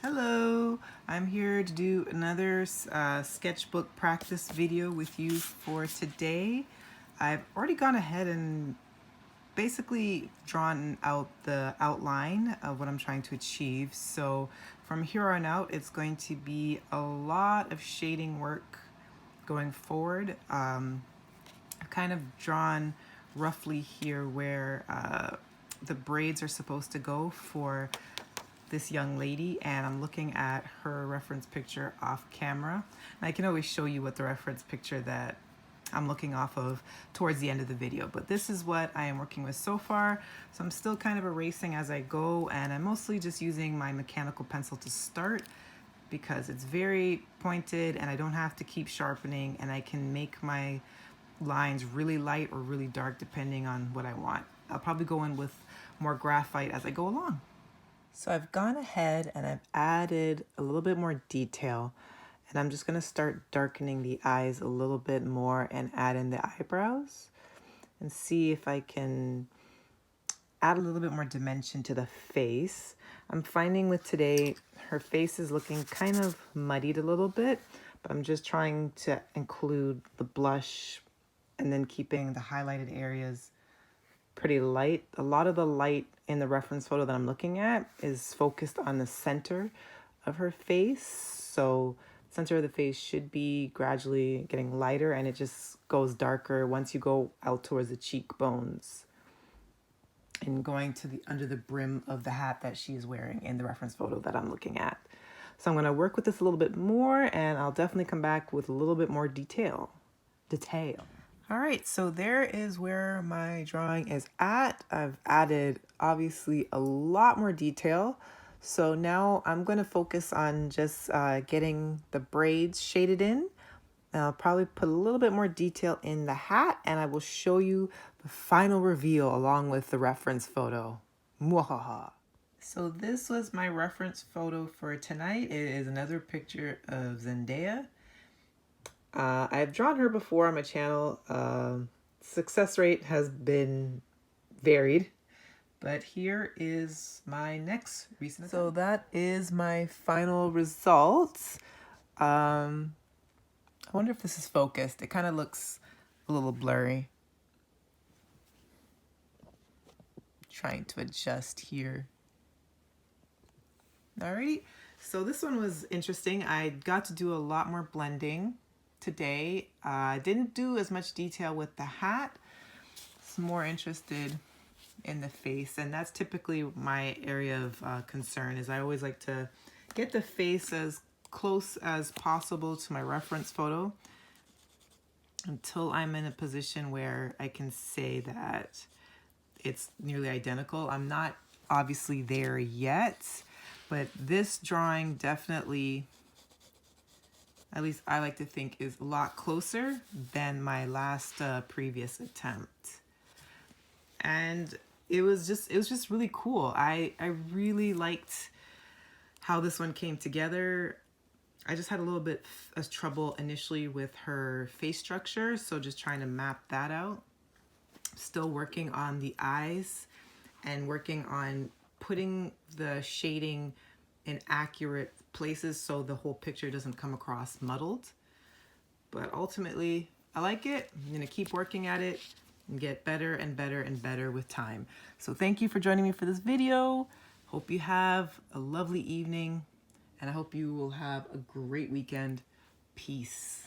Hello, I'm here to do another sketchbook practice video with you for today. I've already gone ahead and basically drawn out the outline of what I'm trying to achieve. So from here on out, it's going to be a lot of shading work going forward. I've kind of drawn roughly here where the braids are supposed to go for this young lady, and I'm looking at her reference picture off camera. And I can always show you what the reference picture that I'm looking off of towards the end of the video, but this is what I am working with so far. So I'm still kind of erasing as I go, and I'm mostly just using my mechanical pencil to start because it's very pointed and I don't have to keep sharpening, and I can make my lines really light or really dark depending on what I want. I'll probably go in with more graphite as I go along. So I've gone ahead and I've added a little bit more detail, and I'm just going to start darkening the eyes a little bit more and add in the eyebrows and see if I can add a little bit more dimension to the face. I'm finding with today her face is looking kind of muddied a little bit, but I'm just trying to include the blush and then keeping the highlighted areas pretty light. A lot of the light in the reference photo that I'm looking at is focused on the center of her face. So the center of the face should be gradually getting lighter, and it just goes darker once you go out towards the cheekbones and going to the under the brim of the hat that she's wearing in the reference photo that I'm looking at. So I'm going to work with this a little bit more, and I'll definitely come back with a little bit more detail. All right, so there is where my drawing is at. I've added obviously a lot more detail. So now I'm going to focus on just getting the braids shaded in. And I'll probably put a little bit more detail in the hat, and I will show you the final reveal along with the reference photo. Mwahaha. So this was my reference photo for tonight. It is another picture of Zendaya. I've drawn her before on my channel. Success rate has been varied, but here is my next recent attempt. So that is my final results. I wonder if this is focused. It kind of looks a little blurry. Trying to adjust here. Alrighty, so this one was interesting. I got to do a lot more blending today. I didn't do as much detail with the hat. It's more interested in the face, and that's typically my area of concern. Is I always like to get the face as close as possible to my reference photo until I'm in a position where I can say that it's nearly identical. I'm not obviously there yet, but this drawing definitely, at least I like to think, is a lot closer than my last previous attempt. And it was just really cool. I really liked how this one came together. I just had a little bit of trouble initially with her face structure, so just trying to map that out. Still working on the eyes and working on putting the shading in accurate places so the whole picture doesn't come across muddled. But ultimately, I like it. I'm gonna keep working at it and get better and better and better with time. So thank you for joining me for this video. Hope you have a lovely evening, and I hope you will have a great weekend. Peace.